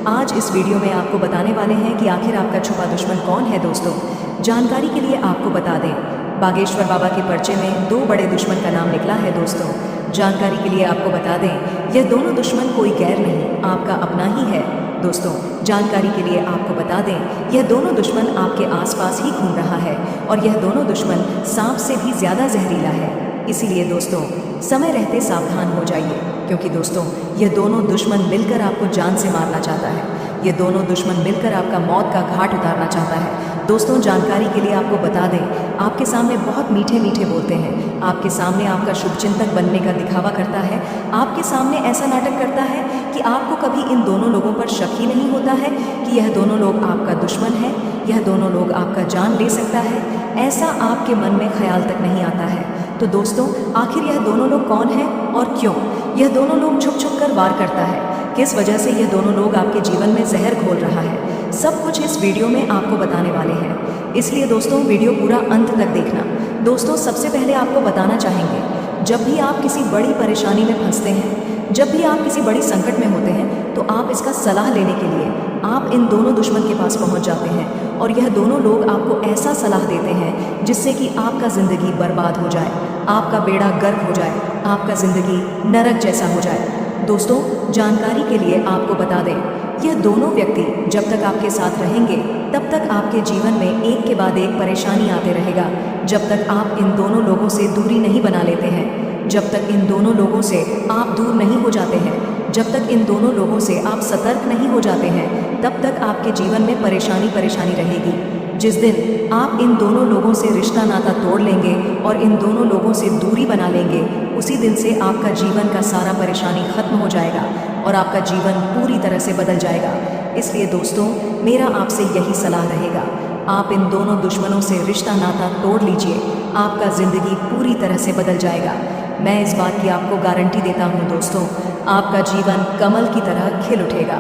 आज इस वीडियो में आपको बताने वाले हैं कि आखिर आपका छुपा दुश्मन कौन है दोस्तों। जानकारी के लिए आपको बता दें, बागेश्वर बाबा के पर्चे में 2 बड़े दुश्मन का नाम निकला है दोस्तों। जानकारी के लिए आपको बता दें, यह दोनों दुश्मन कोई गैर नहीं, आपका अपना ही है दोस्तों। जानकारी के लिए आपको बता दें, यह दोनों दुश्मन आपके आसपास ही घूम रहा है और यह दोनों दुश्मन सांप से भी ज़्यादा जहरीला है। इसीलिए दोस्तों समय रहते सावधान हो जाइए, क्योंकि दोस्तों यह दोनों दुश्मन मिलकर आपको जान से मारना चाहता है। ये दोनों दुश्मन मिलकर आपका मौत का घाट उतारना चाहता है दोस्तों। जानकारी के लिए आपको बता दें, आपके सामने बहुत मीठे मीठे बोलते हैं, आपके सामने आपका शुभचिंतक बनने का दिखावा करता है, आपके सामने ऐसा नाटक करता है कि आपको कभी इन दोनों लोगों पर शक ही नहीं होता है कि यह दोनों लोग आपका दुश्मन है, यह दोनों लोग आपका जान ले सकता है, ऐसा आपके मन में ख्याल तक नहीं आता है। तो दोस्तों आखिर यह दोनों लोग कौन हैं और क्यों यह दोनों लोग छुप छुप कर वार करता है, किस वजह से यह दोनों लोग आपके जीवन में जहर घोल रहा है, सब कुछ इस वीडियो में आपको बताने वाले हैं। इसलिए दोस्तों वीडियो पूरा अंत तक देखना। दोस्तों सबसे पहले आपको बताना चाहेंगे, जब भी आप किसी बड़ी परेशानी में फंसते हैं, जब भी आप किसी बड़ी संकट में होते हैं, तो आप इसका सलाह लेने के लिए आप इन दोनों दुश्मन के पास पहुंच जाते हैं और यह दोनों लोग आपको ऐसा सलाह देते हैं जिससे कि आपका ज़िंदगी बर्बाद हो जाए, आपका बेड़ा गर्क हो जाए, आपका ज़िंदगी नरक जैसा हो जाए। दोस्तों जानकारी के लिए आपको बता दें, यह दोनों व्यक्ति जब तक आपके साथ रहेंगे तब तक आपके जीवन में एक के बाद एक परेशानी आते रहेगा। जब तक आप इन दोनों लोगों से दूरी नहीं बना लेते हैं, जब तक इन दोनों लोगों से आप दूर नहीं हो जाते हैं, जब तक इन दोनों लोगों से आप सतर्क नहीं हो जाते हैं, तब तक आपके जीवन में परेशानी रहेगी। जिस दिन आप इन दोनों लोगों से रिश्ता नाता तोड़ लेंगे और इन दोनों लोगों से दूरी बना लेंगे, उसी दिन से आपका जीवन का सारा परेशानी खत्म हो जाएगा और आपका जीवन पूरी तरह से बदल जाएगा। इसलिए दोस्तों मेरा आपसे यही सलाह रहेगा, आप इन दोनों दुश्मनों से रिश्ता नाता तोड़ लीजिए, आपका ज़िंदगी पूरी तरह से बदल जाएगा। मैं इस बात की आपको गारंटी देता हूँ दोस्तों, आपका जीवन कमल की तरह खिल उठेगा।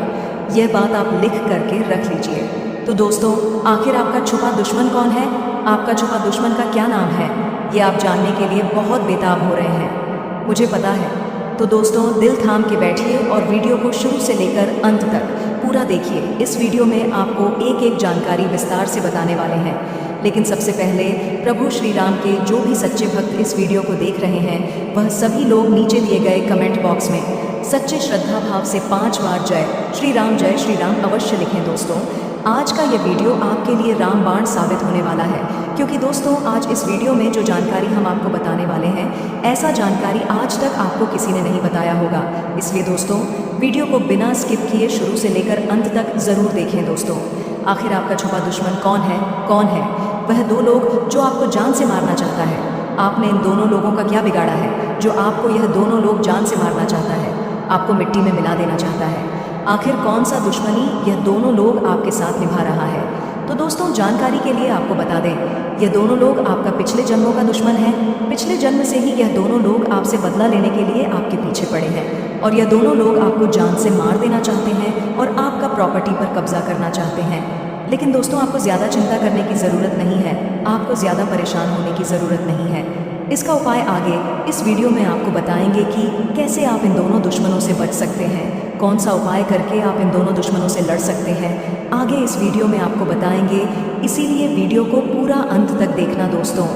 यह बात आप लिख करके रख लीजिए। तो दोस्तों आखिर आपका छुपा दुश्मन कौन है, आपका छुपा दुश्मन का क्या नाम है, ये आप जानने के लिए बहुत बेताब हो रहे हैं, मुझे पता है। तो दोस्तों दिल थाम के बैठिए और वीडियो को शुरू से लेकर अंत तक पूरा देखिए। इस वीडियो में आपको एक एक जानकारी विस्तार से बताने वाले हैं। लेकिन सबसे पहले प्रभु श्री राम के जो भी सच्चे भक्त इस वीडियो को देख रहे हैं, वह सभी लोग नीचे दिए गए कमेंट बॉक्स में सच्चे श्रद्धा भाव से 5 बार जय श्री राम अवश्य लिखें। दोस्तों आज का यह वीडियो आपके लिए रामबाण साबित होने वाला है, क्योंकि दोस्तों आज इस वीडियो में जो जानकारी हम आपको बताने वाले हैं, ऐसा जानकारी आज तक आपको किसी ने नहीं बताया होगा। इसलिए दोस्तों वीडियो को बिना स्किप किए शुरू से लेकर अंत तक ज़रूर देखें। दोस्तों आखिर आपका छुपा दुश्मन कौन है? वह 2 लोग जो आपको जान से मारना चाहता है। आपने इन दोनों लोगों का क्या बिगाड़ा है जो आपको यह दोनों लोग जान से मारना चाहता है, आपको मिट्टी में मिला देना चाहता है? आखिर कौन सा दुश्मनी यह दोनों लोग आपके साथ निभा रहा है? तो दोस्तों जानकारी के लिए आपको बता दें, यह दोनों लोग आपका पिछले जन्मों का दुश्मन है। पिछले जन्म से ही यह दोनों लोग आपसे बदला लेने के लिए आपके पीछे पड़े हैं और यह दोनों लोग आपको जान से मार देना चाहते हैं और आपका प्रॉपर्टी पर कब्जा करना चाहते हैं। लेकिन दोस्तों आपको ज़्यादा चिंता करने की ज़रूरत नहीं है, आपको ज़्यादा परेशान होने की ज़रूरत नहीं है। इसका उपाय आगे इस वीडियो में आपको बताएंगे कि कैसे आप इन दोनों दुश्मनों से बच सकते हैं, कौन सा उपाय करके आप इन दोनों दुश्मनों से लड़ सकते हैं, आगे इस वीडियो में आपको बताएंगे। इसीलिए वीडियो को पूरा अंत तक देखना दोस्तों।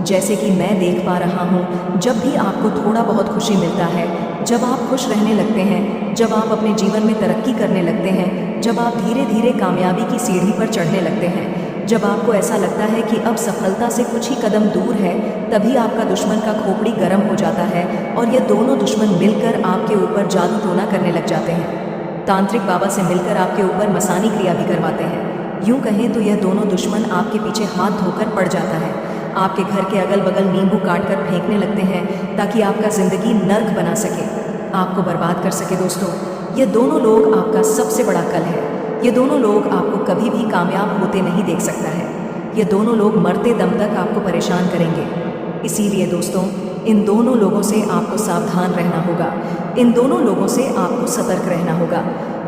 जैसे कि मैं देख पा रहा हूँ, जब भी आपको थोड़ा बहुत खुशी मिलता है, जब आप खुश रहने लगते हैं, जब आप अपने जीवन में तरक्की करने लगते हैं, जब आप धीरे धीरे कामयाबी की सीढ़ी पर चढ़ने लगते हैं, जब आपको ऐसा लगता है कि अब सफलता से कुछ ही कदम दूर है, तभी आपका दुश्मन का खोपड़ी गर्म हो जाता है और ये दोनों दुश्मन मिलकर आपके ऊपर जादू टोना करने लग जाते हैं। तांत्रिक बाबा से मिलकर आपके ऊपर मसानी क्रिया भी करवाते हैं। यूँ कहें तो यह दोनों दुश्मन आपके पीछे हाथ धोकर पड़ जाता है, आपके घर के अगल बगल नींबू काट कर फेंकने लगते हैं ताकि आपका ज़िंदगी नर्क बना सके, आपको बर्बाद कर सके। दोस्तों ये दोनों लोग आपका सबसे बड़ा कल है। ये दोनों लोग आपको कभी भी कामयाब होते नहीं देख सकता है। ये दोनों लोग मरते दम तक आपको परेशान करेंगे। इसीलिए दोस्तों इन दोनों लोगों से आपको सावधान रहना होगा, इन दोनों लोगों से आपको सतर्क रहना होगा।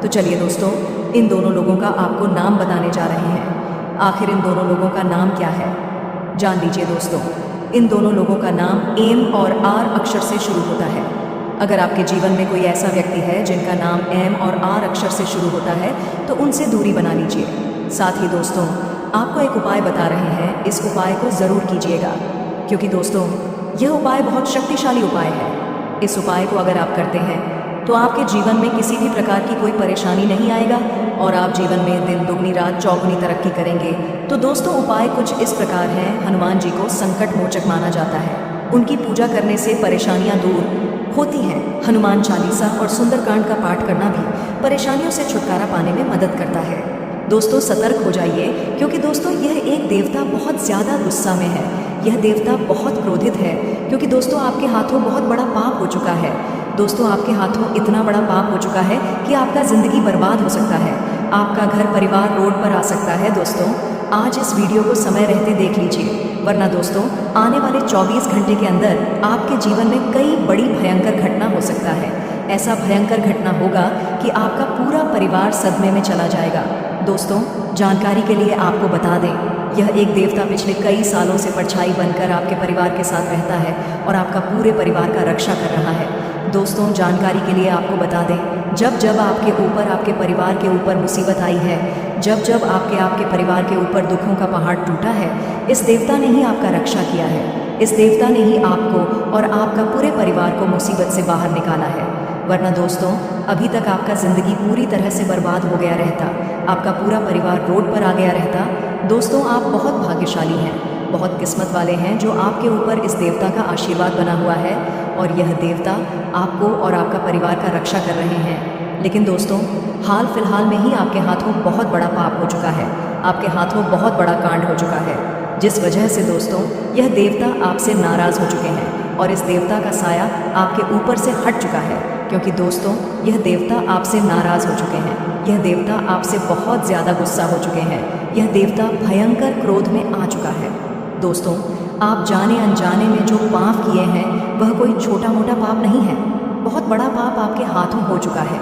तो चलिए दोस्तों इन दोनों लोगों का आपको नाम बताने जा रहे हैं। आखिर इन दोनों लोगों का नाम क्या है, जान लीजिए दोस्तों। इन दोनों लोगों का नाम एम और आर अक्षर से शुरू होता है। अगर आपके जीवन में कोई ऐसा व्यक्ति है जिनका नाम एम और आर अक्षर से शुरू होता है तो उनसे दूरी बना लीजिए। साथ ही दोस्तों, आपको एक उपाय बता रहे हैं, इस उपाय को ज़रूर कीजिएगा, क्योंकि दोस्तों यह उपाय बहुत शक्तिशाली उपाय है। इस उपाय को अगर आप करते हैं तो आपके जीवन में किसी भी प्रकार की कोई परेशानी नहीं आएगा और आप जीवन में दिन दुगनी रात चौगुनी तरक्की करेंगे। तो दोस्तों, उपाय कुछ इस प्रकार है। हनुमान जी को संकट मोचक माना जाता है। उनकी पूजा करने से परेशानियां दूर होती हैं। हनुमान चालीसा और सुंदरकांड का पाठ करना भी परेशानियों से छुटकारा पाने में मदद करता है। दोस्तों, सतर्क हो जाइए, क्योंकि दोस्तों यह एक देवता बहुत ज़्यादा गुस्सा में है। यह देवता बहुत क्रोधित है, क्योंकि दोस्तों आपके हाथों बहुत बड़ा पाप हो चुका है। दोस्तों, आपके हाथों इतना बड़ा पाप हो चुका है कि आपका ज़िंदगी बर्बाद हो सकता है। आपका घर परिवार रोड पर आ सकता है। दोस्तों, आज इस वीडियो को समय रहते देख लीजिए, वरना दोस्तों आने वाले 24 घंटे के अंदर आपके जीवन में कई बड़ी भयंकर घटना हो सकता है। ऐसा भयंकर घटना होगा कि आपका पूरा परिवार सदमे में चला जाएगा। दोस्तों, जानकारी के लिए आपको बता दें, यह एक देवता पिछले कई सालों से परछाई बनकर आपके परिवार के साथ रहता है और आपका पूरे परिवार का रक्षा कर रहा है। दोस्तों, जानकारी के लिए आपको बता दें, जब जब आपके ऊपर, आपके परिवार के ऊपर मुसीबत आई है, जब जब आपके परिवार के ऊपर दुखों का पहाड़ टूटा है, इस देवता ने ही आपका रक्षा किया है। इस देवता ने ही आपको और आपका पूरे परिवार को मुसीबत से बाहर निकाला है। वरना दोस्तों अभी तक आपका ज़िंदगी पूरी तरह से बर्बाद हो गया रहता, आपका पूरा परिवार रोड पर आ गया रहता। दोस्तों, आप बहुत भाग्यशाली हैं, बहुत किस्मत वाले हैं जो आपके ऊपर इस देवता का आशीर्वाद बना हुआ है और यह देवता आपको और आपका परिवार का रक्षा कर रहे हैं। लेकिन दोस्तों, हाल फिलहाल में ही आपके हाथों बहुत बड़ा पाप हो चुका है, आपके हाथों बहुत बड़ा कांड हो चुका है, जिस वजह से दोस्तों यह देवता आपसे नाराज़ हो चुके हैं और इस देवता का साया आपके ऊपर से हट चुका है। क्योंकि दोस्तों यह देवता आपसे नाराज़ हो चुके हैं, यह देवता आपसे बहुत ज़्यादा गुस्सा हो चुके हैं, यह देवता भयंकर क्रोध में आ चुका है। दोस्तों, आप जाने अनजाने में जो पाप किए हैं वह कोई छोटा मोटा पाप नहीं है, बहुत बड़ा पाप आपके हाथों हो चुका है।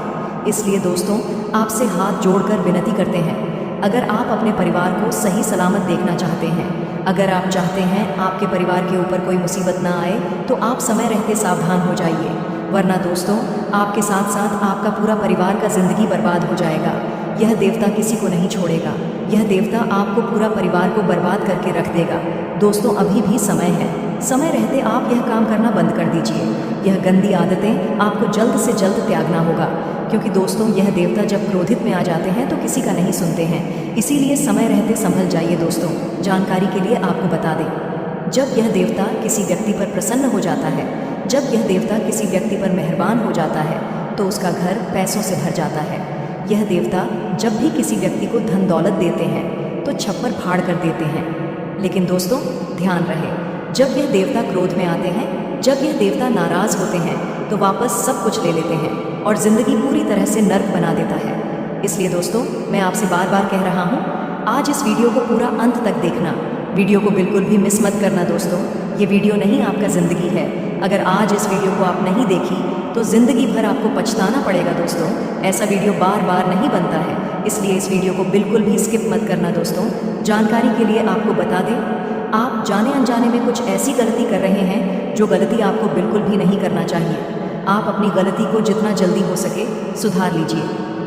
इसलिए दोस्तों आपसे हाथ जोड़कर विनती करते हैं, अगर आप अपने परिवार को सही सलामत देखना चाहते हैं, अगर आप चाहते हैं आपके परिवार के ऊपर कोई मुसीबत ना आए, तो आप समय रहते सावधान हो जाइए, वरना दोस्तों आपके साथ साथ आपका पूरा परिवार का ज़िंदगी बर्बाद हो जाएगा। यह देवता किसी को नहीं छोड़ेगा, यह देवता आपको पूरा परिवार को बर्बाद करके रख देगा। दोस्तों, अभी भी समय है, समय रहते आप यह काम करना बंद कर दीजिए। यह गंदी आदतें आपको जल्द से जल्द त्यागना होगा, क्योंकि दोस्तों यह देवता जब क्रोधित में आ जाते हैं तो किसी का नहीं सुनते हैं। इसीलिए समय रहते संभल जाइए। दोस्तों, जानकारी के लिए आपको बता दें, जब यह देवता किसी व्यक्ति पर प्रसन्न हो जाता है, जब यह देवता किसी व्यक्ति पर मेहरबान हो जाता है, तो उसका घर पैसों से भर जाता है। यह देवता जब भी किसी व्यक्ति को धन दौलत देते हैं तो छप्पर फाड़ कर देते हैं। लेकिन दोस्तों ध्यान रहे, जब यह देवता क्रोध में आते हैं, जब यह देवता नाराज़ होते हैं, तो वापस सब कुछ ले लेते हैं और ज़िंदगी पूरी तरह से नर्क बना देता है। इसलिए दोस्तों मैं आपसे बार बार कह रहा हूँ, आज इस वीडियो को पूरा अंत तक देखना, वीडियो को बिल्कुल भी मिस मत करना। दोस्तों, ये वीडियो नहीं आपका ज़िंदगी है। अगर आज इस वीडियो को आप नहीं देखी तो ज़िंदगी भर आपको पछताना पड़ेगा। दोस्तों, ऐसा वीडियो बार बार नहीं बनता है, इसलिए इस वीडियो को बिल्कुल भी स्किप मत करना। दोस्तों, जानकारी के लिए आपको बता दें, आप जाने अनजाने में कुछ ऐसी गलती कर रहे हैं जो गलती आपको बिल्कुल भी नहीं करना चाहिए। आप अपनी गलती को जितना जल्दी हो सके सुधार लीजिए,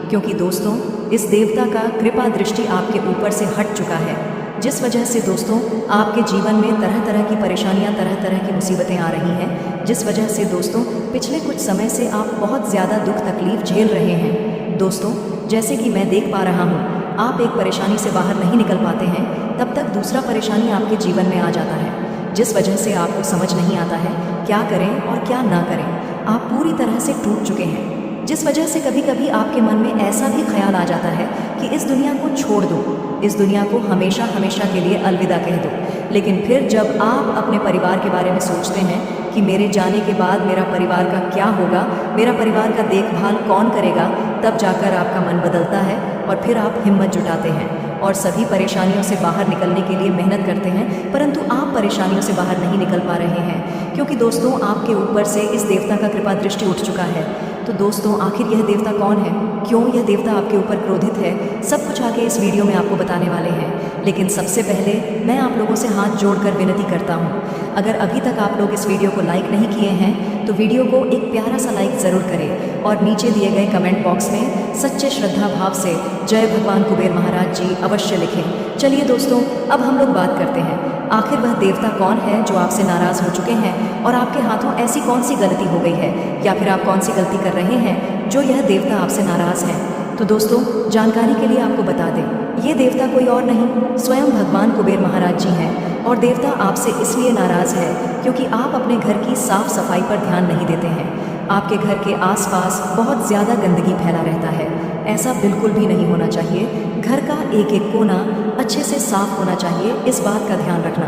क्योंकि दोस्तों इस देवता का कृपा दृष्टि आपके ऊपर से हट चुका है, जिस वजह से दोस्तों आपके जीवन में तरह तरह की परेशानियां, तरह तरह की मुसीबतें आ रही हैं, जिस वजह से दोस्तों पिछले कुछ समय से आप बहुत ज़्यादा दुख तकलीफ झेल रहे हैं। दोस्तों, जैसे कि मैं देख पा रहा हूँ, आप एक परेशानी से बाहर नहीं निकल पाते हैं, तब तक दूसरा परेशानी आपके जीवन में आ जाता है, जिस वजह से आपको समझ नहीं आता है क्या करें और क्या ना करें। आप पूरी तरह से टूट चुके हैं, जिस वजह से कभी कभी आपके मन में ऐसा भी ख्याल आ जाता है कि इस दुनिया को छोड़ दो, इस दुनिया को हमेशा हमेशा के लिए अलविदा कह दो। लेकिन फिर जब आप अपने परिवार के बारे में सोचते हैं कि मेरे जाने के बाद मेरा परिवार का क्या होगा, मेरा परिवार का देखभाल कौन करेगा, तब जाकर आपका मन बदलता है और फिर आप हिम्मत जुटाते हैं और सभी परेशानियों से बाहर निकलने के लिए मेहनत करते हैं। परंतु आप परेशानियों से बाहर नहीं निकल पा रहे हैं, क्योंकि दोस्तों आपके ऊपर से इस देवता का कृपा दृष्टि उठ चुका है। तो दोस्तों आखिर यह देवता कौन है, क्यों यह देवता आपके ऊपर क्रोधित है, सब कुछ आगे इस वीडियो में आपको बताने वाले हैं। लेकिन सबसे पहले मैं आप लोगों से हाथ जोड़कर विनती करता हूँ, अगर अभी तक आप लोग इस वीडियो को लाइक नहीं किए हैं तो वीडियो को एक प्यारा सा लाइक ज़रूर करें और नीचे दिए गए कमेंट बॉक्स में सच्चे श्रद्धा भाव से जय भगवान कुबेर महाराज जी अवश्य लिखें। चलिए दोस्तों, अब हम लोग बात करते हैं, आखिर वह देवता कौन है जो आपसे नाराज़ हो चुके हैं और आपके हाथों ऐसी कौन सी गलती हो गई है या फिर आप कौन सी गलती कर रहे हैं जो यह देवता आपसे नाराज़ है। तो दोस्तों जानकारी के लिए आपको बता दें, ये देवता कोई और नहीं स्वयं भगवान कुबेर महाराज जी हैं और देवता आपसे इसलिए नाराज़ है क्योंकि आप अपने घर की साफ सफाई पर ध्यान नहीं देते हैं। आपके घर के आसपास बहुत ज़्यादा गंदगी फैला रहता है, ऐसा बिल्कुल भी नहीं होना चाहिए। घर का एक एक कोना अच्छे से साफ होना चाहिए, इस बात का ध्यान रखना।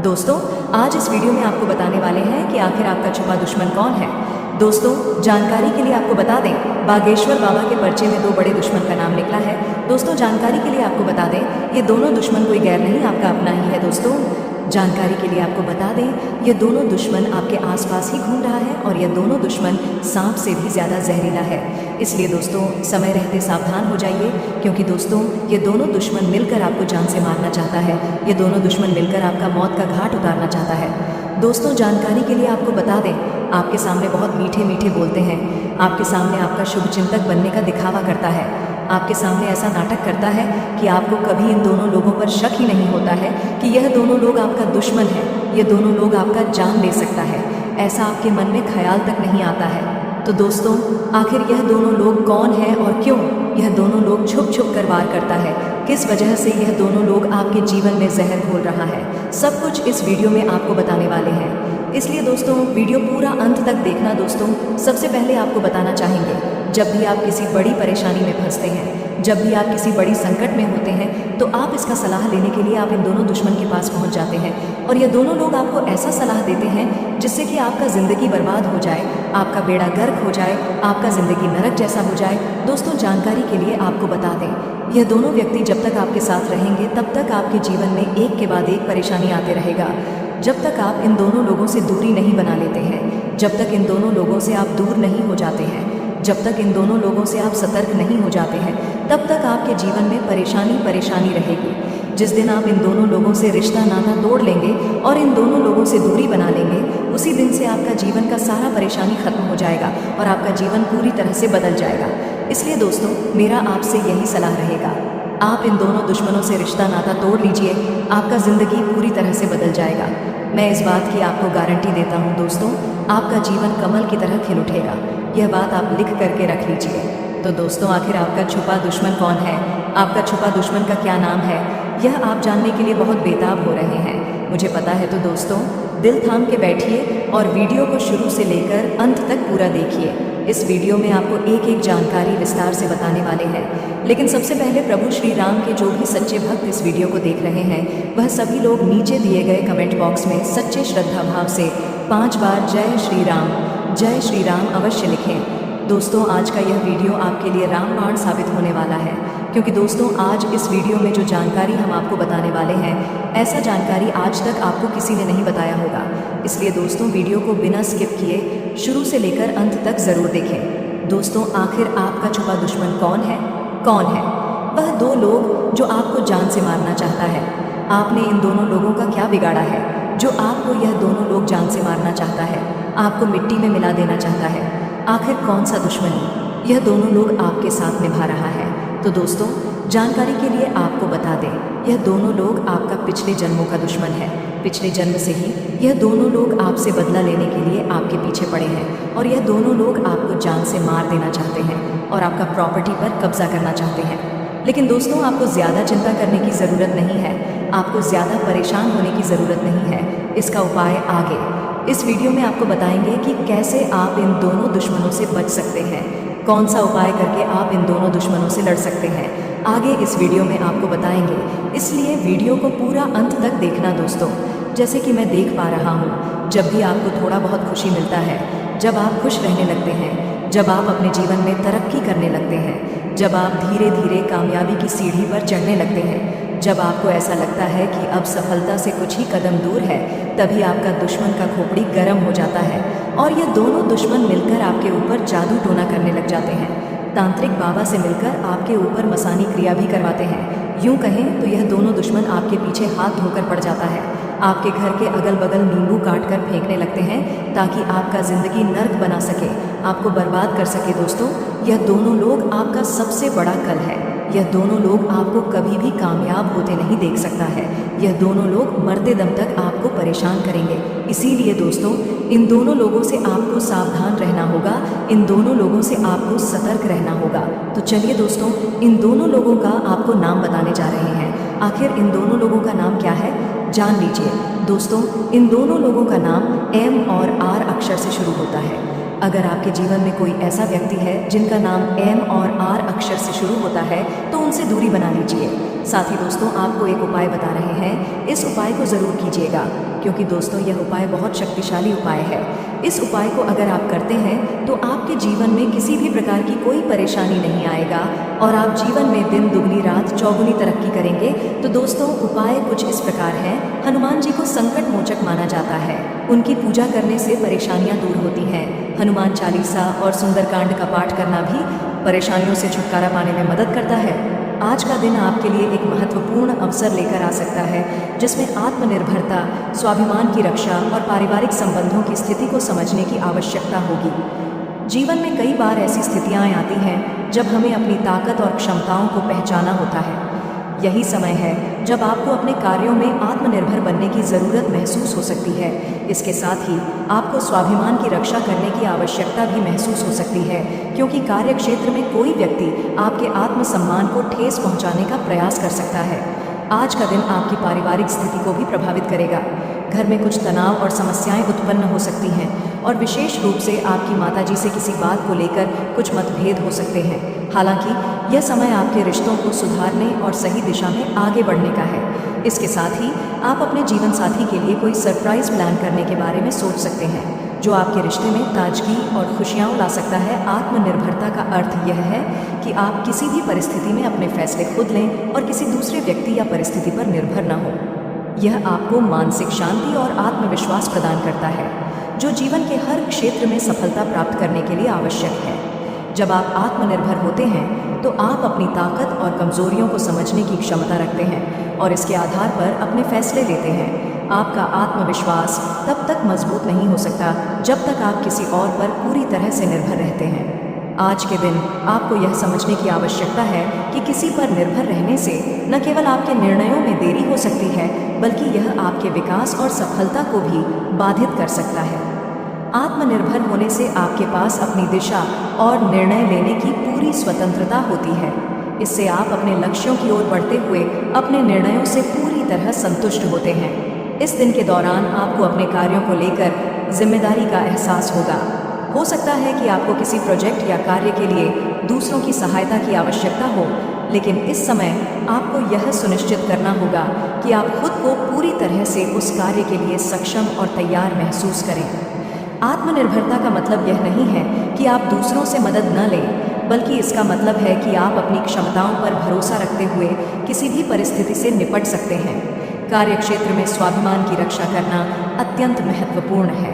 दोस्तों आज इस वीडियो में आपको बताने वाले हैं कि आखिर आपका छुपा दुश्मन कौन है। दोस्तों जानकारी के लिए आपको बता दें, बागेश्वर बाबा के पर्चे में 2 बड़े दुश्मन का नाम निकला है। दोस्तों जानकारी के लिए आपको बता दें, ये दोनों दुश्मन कोई गैर नहीं, आपका अपना ही है। दोस्तों जानकारी के लिए आपको बता दें, ये दोनों दुश्मन आपके आसपास ही घूम रहा है और यह दोनों दुश्मन सांप से भी ज़्यादा जहरीला है। इसलिए दोस्तों समय रहते सावधान हो जाइए, क्योंकि दोस्तों ये दोनों दुश्मन मिलकर आपको जान से मारना चाहता है, ये दोनों दुश्मन मिलकर आपका मौत का घाट उतारना चाहता है। दोस्तों जानकारी के लिए आपको बता दें, आपके सामने बहुत मीठे मीठे बोलते हैं, आपके सामने आपका शुभ चिंतक बनने का दिखावा करता है, आपके सामने ऐसा नाटक करता है कि आपको कभी इन दोनों लोगों पर शक ही नहीं होता है कि यह दोनों लोग आपका दुश्मन है, ये दोनों लोग आपका जान ले सकता है, ऐसा आपके मन में ख्याल तक नहीं आता है। तो दोस्तों आखिर यह दोनों लोग कौन है और क्यों यह दोनों लोग छुप छुप कर वार करता है, किस वजह से यह दोनों लोग आपके जीवन में जहर घोल रहा है, सब कुछ इस वीडियो में आपको बताने वाले हैं। इसलिए दोस्तों वीडियो पूरा अंत तक देखना। दोस्तों सबसे पहले आपको बताना चाहेंगे, जब भी आप किसी बड़ी परेशानी में फंसते हैं, जब भी आप किसी बड़ी संकट में होते हैं, तो आप इसका सलाह लेने के लिए आप इन दोनों दुश्मन के पास पहुंच जाते हैं और ये दोनों लोग आपको ऐसा सलाह देते हैं जिससे कि आपका ज़िंदगी बर्बाद हो जाए, आपका बेड़ा गर्क हो जाए, आपका ज़िंदगी नरक जैसा हो जाए। दोस्तों जानकारी के लिए आपको बता दें, यह दोनों व्यक्ति जब तक आपके साथ रहेंगे तब तक आपके जीवन में एक के बाद एक परेशानी आते रहेगा। जब तक आप इन दोनों लोगों से दूरी नहीं बना लेते हैं, जब तक इन दोनों लोगों से आप दूर नहीं हो जाते हैं, जब तक इन दोनों लोगों से आप सतर्क नहीं हो जाते हैं, तब तक आपके जीवन में परेशानी रहेगी। जिस दिन आप इन दोनों लोगों से रिश्ता नाता तोड़ लेंगे और इन दोनों लोगों से दूरी बना लेंगे, उसी दिन से आपका जीवन का सारा परेशानी खत्म हो जाएगा और आपका जीवन पूरी तरह से बदल जाएगा। इसलिए दोस्तों मेरा आपसे यही सलाह रहेगा, आप इन दोनों दुश्मनों से रिश्ता नाता तोड़ लीजिए, आपका ज़िंदगी पूरी तरह से बदल जाएगा। मैं इस बात की आपको गारंटी देता हूँ दोस्तों, आपका जीवन कमल की तरह खिल उठेगा। यह बात आप लिख करके रख लीजिए। तो दोस्तों आखिर आपका छुपा दुश्मन कौन है, आपका छुपा दुश्मन का क्या नाम है, यह आप जानने के लिए बहुत बेताब हो रहे हैं, मुझे पता है। तो दोस्तों दिल थाम के बैठिए और वीडियो को शुरू से लेकर अंत तक पूरा देखिए। इस वीडियो में आपको एक एक जानकारी विस्तार से बताने वाले हैं। लेकिन सबसे पहले प्रभु श्री राम के जो भी सच्चे भक्त इस वीडियो को देख रहे हैं, वह सभी लोग नीचे दिए गए कमेंट बॉक्स में सच्चे श्रद्धा भाव से 5 बार जय श्री राम अवश्य लिखें। दोस्तों आज का यह वीडियो आपके लिए रामबाण साबित होने वाला है, क्योंकि दोस्तों आज इस वीडियो में जो जानकारी हम आपको बताने वाले हैं, ऐसा जानकारी आज तक आपको किसी ने नहीं बताया होगा। इसलिए दोस्तों वीडियो को बिना स्किप किए शुरू से लेकर अंत तक ज़रूर देखें। दोस्तों आखिर आपका छुपा दुश्मन कौन है? वह 2 लोग जो आपको जान से मारना चाहता है। आपने इन दोनों लोगों का क्या बिगाड़ा है जो आपको यह दोनों लोग जान से मारना चाहता है, आपको मिट्टी में मिला देना चाहता है? आखिर कौन सा दुश्मनी यह दोनों लोग आपके साथ निभा रहा है? तो दोस्तों जानकारी के लिए आपको बता दें, यह दोनों लोग आपका पिछले जन्मों का दुश्मन है। पिछले जन्म से ही यह दोनों लोग आपसे बदला लेने के लिए आपके पीछे पड़े हैं और यह दोनों लोग आपको जान से मार देना चाहते हैं और आपका प्रॉपर्टी पर कब्जा करना चाहते हैं। लेकिन दोस्तों आपको ज़्यादा चिंता करने की ज़रूरत नहीं है, आपको ज़्यादा परेशान होने की ज़रूरत नहीं है। इसका उपाय आगे इस वीडियो में आपको बताएंगे कि कैसे आप इन दोनों दुश्मनों से बच सकते हैं, कौन सा उपाय करके आप इन दोनों दुश्मनों से लड़ सकते हैं, आगे इस वीडियो में आपको बताएंगे। इसलिए वीडियो को पूरा अंत तक देखना दोस्तों। जैसे कि मैं देख पा रहा हूँ, जब भी आपको थोड़ा बहुत खुशी मिलता है, जब आप खुश रहने लगते हैं, जब आप अपने जीवन में तरक्की करने लगते हैं, जब आप धीरे धीरे कामयाबी की सीढ़ी पर चढ़ने लगते हैं, जब आपको ऐसा लगता है कि अब सफलता से कुछ ही कदम दूर है, तभी आपका दुश्मन का खोपड़ी गर्म हो जाता है और ये दोनों दुश्मन मिलकर आपके ऊपर जादू टोना करने लग जाते हैं। तांत्रिक बाबा से मिलकर आपके ऊपर मसानी क्रिया भी करवाते हैं। यूं कहें तो यह दोनों दुश्मन आपके पीछे हाथ धोकर पड़ जाता है। आपके घर के अगल बगल नींबू काट कर फेंकने लगते हैं ताकि आपका जिंदगी नर्क बना सके, आपको बर्बाद कर सके। दोस्तों, यह दोनों लोग आपका सबसे बड़ा कल है। यह दोनों लोग आपको कभी भी कामयाब होते नहीं देख सकता है। यह दोनों लोग मरते दम तक आपको परेशान करेंगे। इसीलिए दोस्तों, इन दोनों लोगों से आपको सावधान रहना होगा, इन दोनों लोगों से आपको सतर्क रहना होगा। तो चलिए दोस्तों, इन दोनों लोगों का आपको नाम बताने जा रहे हैं। आखिर इन दोनों लोगों का नाम क्या है, जान लीजिए। दोस्तों, इन दोनों लोगों का नाम एम और आर अक्षर से शुरू होता है। अगर आपके जीवन में कोई ऐसा व्यक्ति है जिनका नाम एम और आर अक्षर से शुरू होता है तो उनसे दूरी बना लीजिए। साथ ही दोस्तों, आपको एक उपाय बता रहे हैं, इस उपाय को ज़रूर कीजिएगा, क्योंकि दोस्तों यह उपाय बहुत शक्तिशाली उपाय है। इस उपाय को अगर आप करते हैं तो आपके जीवन में किसी भी प्रकार की कोई परेशानी नहीं आएगा और आप जीवन में दिन दुगनी रात चौगुनी तरक्की करेंगे। तो दोस्तों, उपाय कुछ इस प्रकार है। हनुमान जी को संकट मोचक माना जाता है। उनकी पूजा करने से परेशानियां दूर होती हैं। हनुमान चालीसा और सुंदरकांड का पाठ करना भी परेशानियों से छुटकारा पाने में मदद करता है। आज का दिन आपके लिए एक महत्वपूर्ण अवसर लेकर आ सकता है, जिसमें आत्मनिर्भरता, स्वाभिमान की रक्षा और पारिवारिक संबंधों की स्थिति को समझने की आवश्यकता होगी। जीवन में कई बार ऐसी स्थितियां आती हैं जब हमें अपनी ताकत और क्षमताओं को पहचाना होता है। यही समय है जब आपको अपने कार्यों में आत्मनिर्भर बनने की ज़रूरत महसूस हो सकती है। इसके साथ ही आपको स्वाभिमान की रक्षा करने की आवश्यकता भी महसूस हो सकती है, क्योंकि कार्य क्षेत्र में कोई व्यक्ति आपके आत्मसम्मान को ठेस पहुंचाने का प्रयास कर सकता है। आज का दिन आपकी पारिवारिक स्थिति को भी प्रभावित करेगा। घर में कुछ तनाव और समस्याएं उत्पन्न हो सकती हैं और विशेष रूप से आपकी माताजी से किसी बात को लेकर कुछ मतभेद हो सकते हैं। हालांकि यह समय आपके रिश्तों को सुधारने और सही दिशा में आगे बढ़ने का है। इसके साथ ही आप अपने जीवन साथी के लिए कोई सरप्राइज प्लान करने के बारे में सोच सकते हैं, जो आपके रिश्ते में ताजगी और खुशियाँ ला सकता है। आत्मनिर्भरता का अर्थ यह है कि आप किसी भी परिस्थिति में अपने फैसले खुद लें और किसी दूसरे व्यक्ति या परिस्थिति पर निर्भर न हो। यह आपको मानसिक शांति और आत्मविश्वास प्रदान करता है, जो जीवन के हर क्षेत्र में सफलता प्राप्त करने के लिए आवश्यक है। जब आप आत्मनिर्भर होते हैं तो आप अपनी ताकत और कमजोरियों को समझने की क्षमता रखते हैं और इसके आधार पर अपने फैसले लेते हैं। आपका आत्मविश्वास तब तक मजबूत नहीं हो सकता जब तक आप किसी और पर पूरी तरह से निर्भर रहते हैं। आज के दिन आपको यह समझने की आवश्यकता है कि किसी पर निर्भर रहने से न केवल आपके निर्णयों में देरी हो सकती है, बल्कि यह आपके विकास और सफलता को भी बाधित कर सकता है। आत्मनिर्भर होने से आपके पास अपनी दिशा और निर्णय लेने की पूरी स्वतंत्रता होती है। इससे आप अपने लक्ष्यों की ओर बढ़ते हुए अपने निर्णयों से पूरी तरह संतुष्ट होते हैं। इस दिन के दौरान आपको अपने कार्यों को लेकर जिम्मेदारी का एहसास होगा। हो सकता है कि आपको किसी प्रोजेक्ट या कार्य के लिए दूसरों की सहायता की आवश्यकता हो, लेकिन इस समय आपको यह सुनिश्चित करना होगा कि आप खुद को पूरी तरह से उस कार्य के लिए सक्षम और तैयार महसूस करें। आत्मनिर्भरता का मतलब यह नहीं है कि आप दूसरों से मदद न लें, बल्कि इसका मतलब है कि आप अपनी क्षमताओं पर भरोसा रखते हुए किसी भी परिस्थिति से निपट सकते हैं। कार्यक्षेत्र में स्वाभिमान की रक्षा करना अत्यंत महत्वपूर्ण है।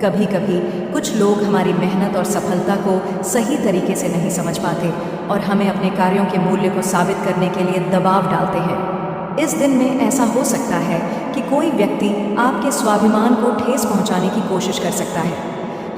कभी कभी कुछ लोग हमारी मेहनत और सफलता को सही तरीके से नहीं समझ पाते और हमें अपने कार्यों के मूल्य को साबित करने के लिए दबाव डालते हैं। इस दिन में ऐसा हो सकता है कि कोई व्यक्ति आपके स्वाभिमान को ठेस पहुंचाने की कोशिश कर सकता है।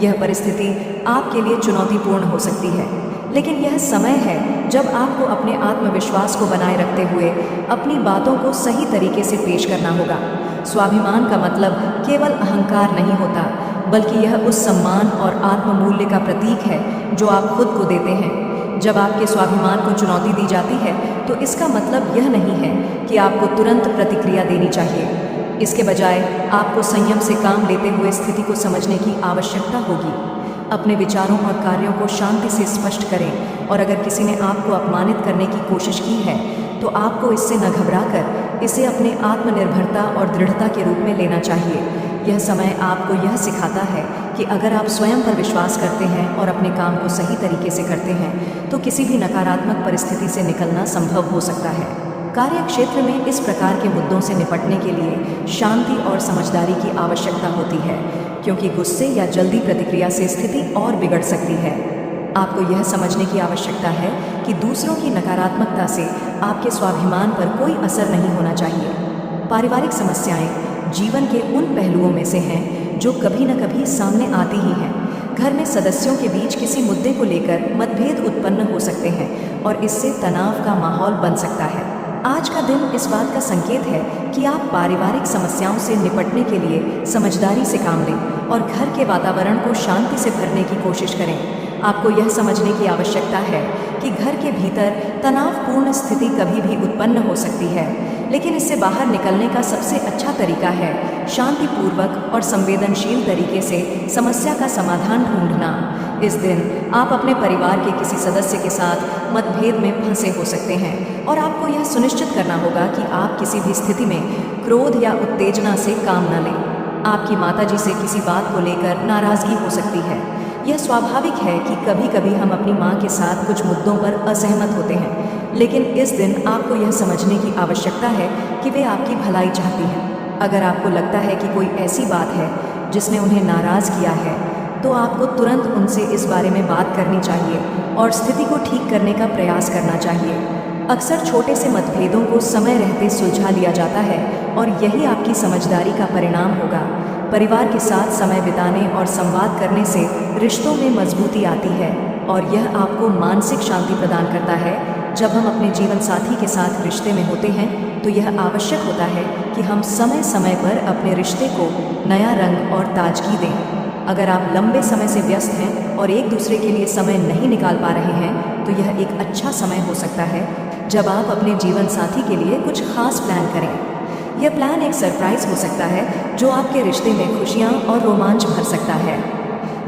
यह परिस्थिति आपके लिए चुनौतीपूर्ण हो सकती है, लेकिन यह समय है जब आपको अपने आत्मविश्वास को बनाए रखते हुए अपनी बातों को सही तरीके से पेश करना होगा। स्वाभिमान का मतलब केवल अहंकार नहीं होता, बल्कि यह उस सम्मान और आत्ममूल्य का प्रतीक है जो आप खुद को देते हैं। जब आपके स्वाभिमान को चुनौती दी जाती है तो इसका मतलब यह नहीं है कि आपको तुरंत प्रतिक्रिया देनी चाहिए। इसके बजाय आपको संयम से काम लेते हुए स्थिति को समझने की आवश्यकता होगी। अपने विचारों और कार्यों को शांति से स्पष्ट करें और अगर किसी ने आपको अपमानित करने की कोशिश की है तो आपको इससे न घबराकर इसे अपने आत्मनिर्भरता और दृढ़ता के रूप में लेना चाहिए। यह समय आपको यह सिखाता है कि अगर आप स्वयं पर विश्वास करते हैं और अपने काम को सही तरीके से करते हैं तो किसी भी नकारात्मक परिस्थिति से निकलना संभव हो सकता है। कार्य क्षेत्र में इस प्रकार के मुद्दों से निपटने के लिए शांति और समझदारी की आवश्यकता होती है, क्योंकि गुस्से या जल्दी प्रतिक्रिया से स्थिति और बिगड़ सकती है। आपको यह समझने की आवश्यकता है कि दूसरों की नकारात्मकता से आपके स्वाभिमान पर कोई असर नहीं होना चाहिए। पारिवारिक समस्याएं जीवन के उन पहलुओं में से हैं जो कभी न कभी सामने आती ही हैं। घर में सदस्यों के बीच किसी मुद्दे को लेकर मतभेद उत्पन्न हो सकते हैं और इससे तनाव का माहौल बन सकता है। आज का दिन इस बात का संकेत है कि आप पारिवारिक समस्याओं से निपटने के लिए समझदारी से काम लें और घर के वातावरण को शांति से भरने की कोशिश करें। आपको यह समझने की आवश्यकता है कि घर के भीतर तनावपूर्ण स्थिति कभी भी उत्पन्न हो सकती है, लेकिन इससे बाहर निकलने का सबसे अच्छा तरीका है शांतिपूर्वक और संवेदनशील तरीके से समस्या का समाधान ढूंढना। इस दिन आप अपने परिवार के किसी सदस्य के साथ मतभेद में फंसे हो सकते हैं और आपको यह सुनिश्चित करना होगा कि आप किसी भी स्थिति में क्रोध या उत्तेजना से काम न लें। आपकी माताजी से किसी बात को लेकर नाराजगी हो सकती है। यह स्वाभाविक है कि कभी कभी हम अपनी माँ के साथ कुछ मुद्दों पर असहमत होते हैं, लेकिन इस दिन आपको यह समझने की आवश्यकता है कि वे आपकी भलाई चाहती हैं। अगर आपको लगता है कि कोई ऐसी बात है जिसने उन्हें नाराज़ किया है, तो आपको तुरंत उनसे इस बारे में बात करनी चाहिए और स्थिति को ठीक करने का प्रयास करना चाहिए। अक्सर छोटे से मतभेदों को समय रहते सुलझा लिया जाता है और यही आपकी समझदारी का परिणाम होगा। परिवार के साथ समय बिताने और संवाद करने से रिश्तों में मजबूती आती है और यह आपको मानसिक शांति प्रदान करता है। जब हम अपने जीवन साथी के साथ रिश्ते में होते हैं तो यह आवश्यक होता है कि हम समय समय पर अपने रिश्ते को नया रंग और ताजगी दें। अगर आप लंबे समय से व्यस्त हैं और एक दूसरे के लिए समय नहीं निकाल पा रहे हैं, तो यह एक अच्छा समय हो सकता है जब आप अपने जीवन साथी के लिए कुछ खास प्लान करें। यह प्लान एक सरप्राइज हो सकता है जो आपके रिश्ते में खुशियाँ और रोमांच भर सकता है।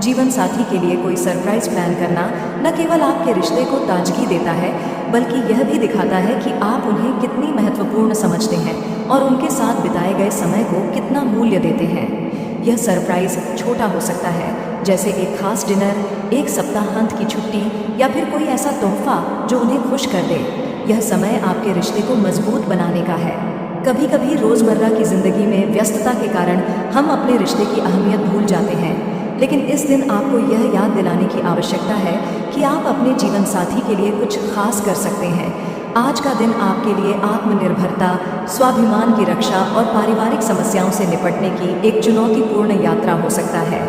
जीवन साथी के लिए कोई सरप्राइज प्लान करना न केवल आपके रिश्ते को ताजगी देता है, बल्कि यह भी दिखाता है कि आप उन्हें कितनी महत्वपूर्ण समझते हैं और उनके साथ बिताए गए समय को कितना मूल्य देते हैं। यह सरप्राइज छोटा हो सकता है, जैसे एक खास डिनर, एक सप्ताहांत की छुट्टी या फिर कोई ऐसा तोहफा जो उन्हें खुश कर दे। यह समय आपके रिश्ते को मजबूत बनाने का है। कभी कभी रोज़मर्रा की ज़िंदगी में व्यस्तता के कारण हम अपने रिश्ते की अहमियत भूल जाते हैं, लेकिन इस दिन आपको यह याद दिलाने की आवश्यकता है कि आप अपने जीवन साथी के लिए कुछ खास कर सकते हैं। आज का दिन आपके लिए आत्मनिर्भरता, स्वाभिमान की रक्षा और पारिवारिक समस्याओं से निपटने की एक चुनौतीपूर्ण यात्रा हो सकता है।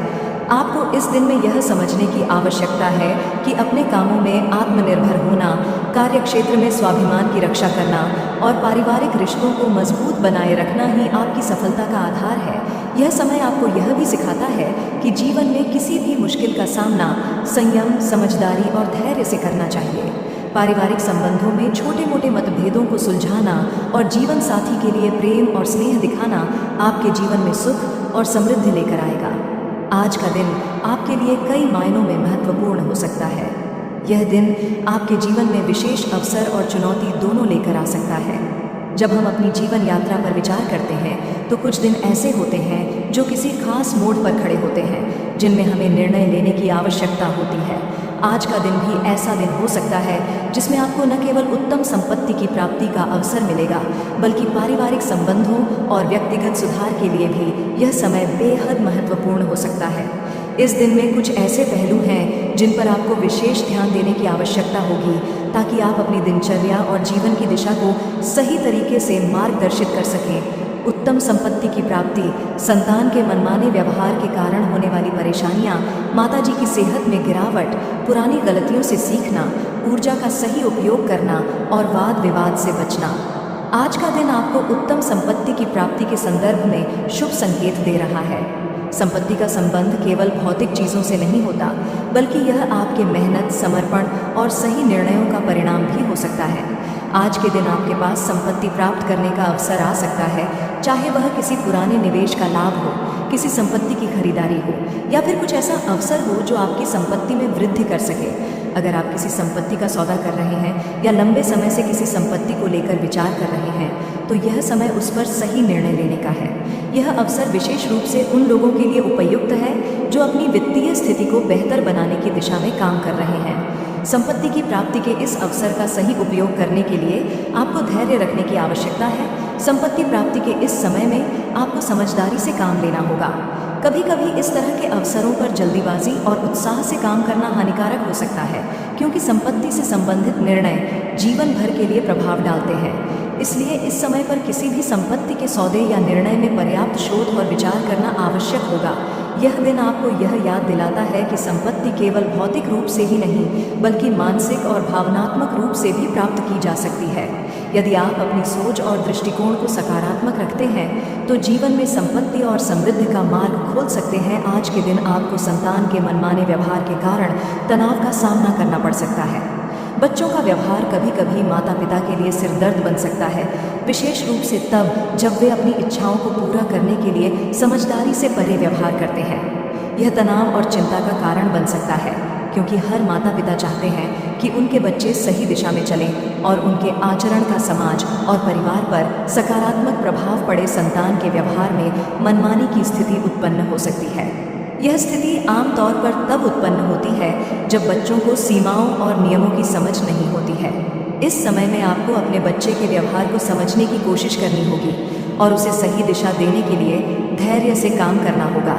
आपको इस दिन में यह समझने की आवश्यकता है कि अपने कामों में आत्मनिर्भर होना, कार्यक्षेत्र में स्वाभिमान की रक्षा करना और पारिवारिक रिश्तों को मजबूत बनाए रखना ही आपकी सफलता का आधार है। यह समय आपको यह भी सिखाता है कि जीवन में किसी भी मुश्किल का सामना संयम, समझदारी और धैर्य से करना चाहिए। पारिवारिक संबंधों में छोटे मोटे मतभेदों को सुलझाना और जीवन साथी के लिए प्रेम और स्नेह दिखाना आपके जीवन में सुख और समृद्धि लेकर आएगा। आज का दिन आपके लिए कई मायनों में महत्वपूर्ण हो सकता है। यह दिन आपके जीवन में विशेष अवसर और चुनौती दोनों लेकर आ सकता है। जब हम अपनी जीवन यात्रा पर विचार करते हैं तो कुछ दिन ऐसे होते हैं जो किसी खास मोड़ पर खड़े होते हैं, जिनमें हमें निर्णय लेने की आवश्यकता होती है। आज का दिन भी ऐसा दिन हो सकता है जिसमें आपको न केवल उत्तम संपत्ति की प्राप्ति का अवसर मिलेगा, बल्कि पारिवारिक संबंधों और व्यक्तिगत सुधार के लिए भी यह समय बेहद महत्वपूर्ण हो सकता है। इस दिन में कुछ ऐसे पहलू हैं जिन पर आपको विशेष ध्यान देने की आवश्यकता होगी, ताकि आप अपनी दिनचर्या और जीवन की दिशा को सही तरीके से मार्गदर्शित कर सकें। उत्तम संपत्ति की प्राप्ति, संतान के मनमाने व्यवहार के कारण होने वाली परेशानियां, माताजी की सेहत में गिरावट, पुरानी गलतियों से सीखना, ऊर्जा का सही उपयोग करना और वाद विवाद से बचना। आज का दिन आपको उत्तम संपत्ति की प्राप्ति के संदर्भ में शुभ संकेत दे रहा है। संपत्ति का संबंध केवल भौतिक चीज़ों से नहीं होता, बल्कि यह आपके मेहनत, समर्पण और सही निर्णयों का परिणाम भी हो सकता है। आज के दिन आपके पास संपत्ति प्राप्त करने का अवसर आ सकता है, चाहे वह किसी पुराने निवेश का लाभ हो, किसी संपत्ति की खरीदारी हो या फिर कुछ ऐसा अवसर हो जो आपकी संपत्ति में वृद्धि कर सके। अगर आप किसी संपत्ति का सौदा कर रहे हैं या लंबे समय से किसी संपत्ति को लेकर विचार कर रहे हैं, तो यह समय उस पर सही निर्णय लेने का है। यह अवसर विशेष रूप से उन लोगों के लिए उपयुक्त है जो अपनी वित्तीय स्थिति को बेहतर बनाने की दिशा में काम कर रहे हैं। संपत्ति की प्राप्ति के इस अवसर का सही उपयोग करने के लिए आपको धैर्य रखने की आवश्यकता है। संपत्ति प्राप्ति के इस समय में आपको समझदारी से काम लेना होगा। कभी कभी इस तरह के अवसरों पर जल्दीबाजी और उत्साह से काम करना हानिकारक हो सकता है, क्योंकि संपत्ति से संबंधित निर्णय जीवन भर के लिए प्रभाव डालते हैं। इसलिए इस समय पर किसी भी संपत्ति के सौदे या निर्णय में पर्याप्त शोध और विचार करना आवश्यक होगा। यह दिन आपको यह याद दिलाता है कि संपत्ति केवल भौतिक रूप से ही नहीं, बल्कि मानसिक और भावनात्मक रूप से भी प्राप्त की जा सकती है। यदि आप अपनी सोच और दृष्टिकोण को सकारात्मक रखते हैं तो जीवन में संपत्ति और समृद्धि का मार्ग खोल सकते हैं। आज के दिन आपको संतान के मनमाने व्यवहार के कारण तनाव का सामना करना पड़ सकता है। बच्चों का व्यवहार कभी कभी माता पिता के लिए सिरदर्द बन सकता है, विशेष रूप से तब जब वे अपनी इच्छाओं को पूरा करने के लिए समझदारी से परे व्यवहार करते हैं। यह तनाव और चिंता का कारण बन सकता है, क्योंकि हर माता पिता चाहते हैं कि उनके बच्चे सही दिशा में चलें और उनके आचरण का समाज और परिवार पर सकारात्मक प्रभाव पड़े। संतान के व्यवहार में मनमानी की स्थिति उत्पन्न हो सकती है। यह स्थिति आमतौर पर तब उत्पन्न होती है जब बच्चों को सीमाओं और नियमों की समझ नहीं होती है। इस समय में आपको अपने बच्चे के व्यवहार को समझने की कोशिश करनी होगी और उसे सही दिशा देने के लिए धैर्य से काम करना होगा।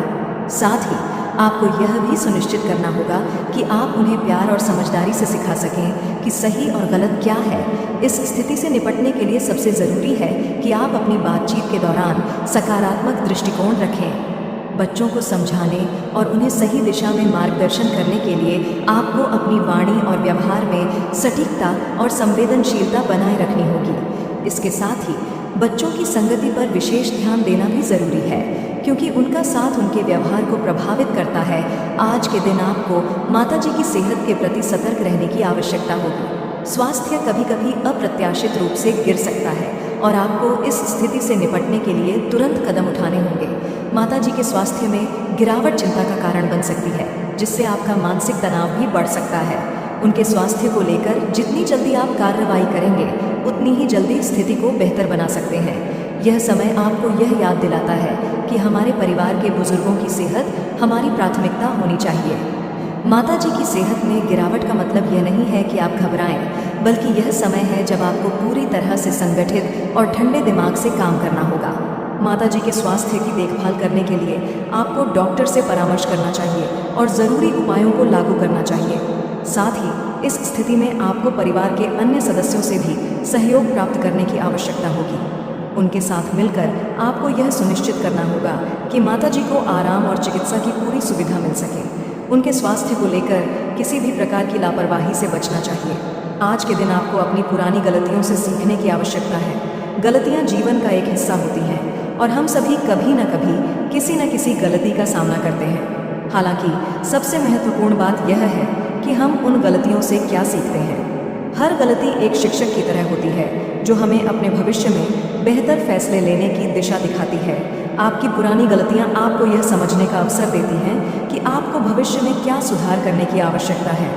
साथ ही आपको यह भी सुनिश्चित करना होगा कि आप उन्हें प्यार और समझदारी से सिखा सकें कि सही और गलत क्या है। इस स्थिति से निपटने के लिए सबसे ज़रूरी है कि आप अपनी बातचीत के दौरान सकारात्मक दृष्टिकोण रखें। बच्चों को समझाने और उन्हें सही दिशा में मार्गदर्शन करने के लिए आपको अपनी वाणी और व्यवहार में सटीकता और संवेदनशीलता बनाए रखनी होगी। इसके साथ ही बच्चों की संगति पर विशेष ध्यान देना भी ज़रूरी है, क्योंकि उनका साथ उनके व्यवहार को प्रभावित करता है। आज के दिन आपको माताजी की सेहत के प्रति सतर्क रहने की आवश्यकता होगी। स्वास्थ्य कभी कभी अप्रत्याशित रूप से गिर सकता है और आपको इस स्थिति से निपटने के लिए तुरंत कदम उठाने होंगे। माताजी के स्वास्थ्य में गिरावट चिंता का कारण बन सकती है, जिससे आपका मानसिक तनाव भी बढ़ सकता है। उनके स्वास्थ्य को लेकर जितनी जल्दी आप कार्रवाई करेंगे, उतनी ही जल्दी स्थिति को बेहतर बना सकते हैं। यह समय आपको यह याद दिलाता है कि हमारे परिवार के बुजुर्गों की सेहत हमारी प्राथमिकता होनी चाहिए। माताजी की सेहत में गिरावट का मतलब यह नहीं है कि आप घबराएं, बल्कि यह समय है जब आपको पूरी तरह से संगठित और ठंडे दिमाग से काम करना होगा। माताजी के स्वास्थ्य की देखभाल करने के लिए आपको डॉक्टर से परामर्श करना चाहिए और ज़रूरी उपायों को लागू करना चाहिए। साथ ही इस स्थिति में आपको परिवार के अन्य सदस्यों से भी सहयोग प्राप्त करने की आवश्यकता होगी। उनके साथ मिलकर आपको यह सुनिश्चित करना होगा कि माताजी को आराम और चिकित्सा की पूरी सुविधा मिल सके। उनके स्वास्थ्य को लेकर किसी भी प्रकार की लापरवाही से बचना चाहिए। आज के दिन आपको अपनी पुरानी गलतियों से सीखने की आवश्यकता है। गलतियां जीवन का एक हिस्सा होती हैं और हम सभी कभी न कभी किसी न किसी गलती का सामना करते हैं। हालांकि सबसे महत्वपूर्ण बात यह है कि हम उन गलतियों से क्या सीखते हैं। हर गलती एक शिक्षक की तरह होती है, जो हमें अपने भविष्य में बेहतर फैसले लेने की दिशा दिखाती है। आपकी पुरानी गलतियां आपको यह समझने का अवसर देती हैं कि आपको भविष्य में क्या सुधार करने की आवश्यकता है।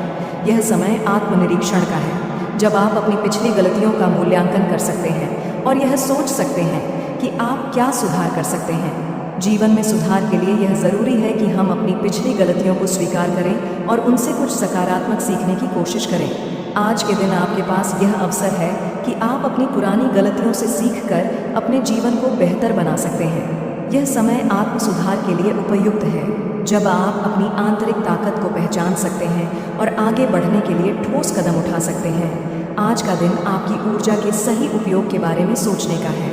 यह समय आत्मनिरीक्षण का है, जब आप अपनी पिछली गलतियों का मूल्यांकन कर सकते हैं और यह सोच सकते हैं कि आप क्या सुधार कर सकते हैं। जीवन में सुधार के लिए यह ज़रूरी है कि हम अपनी पिछली गलतियों को स्वीकार करें और उनसे कुछ सकारात्मक सीखने की कोशिश करें। आज के दिन आपके पास यह अवसर है कि आप अपनी पुरानी गलतियों से सीखकर अपने जीवन को बेहतर बना सकते हैं। यह समय आत्म सुधार के लिए उपयुक्त है, जब आप अपनी आंतरिक ताकत को पहचान सकते हैं और आगे बढ़ने के लिए ठोस कदम उठा सकते हैं। आज का दिन आपकी ऊर्जा के सही उपयोग के बारे में सोचने का है।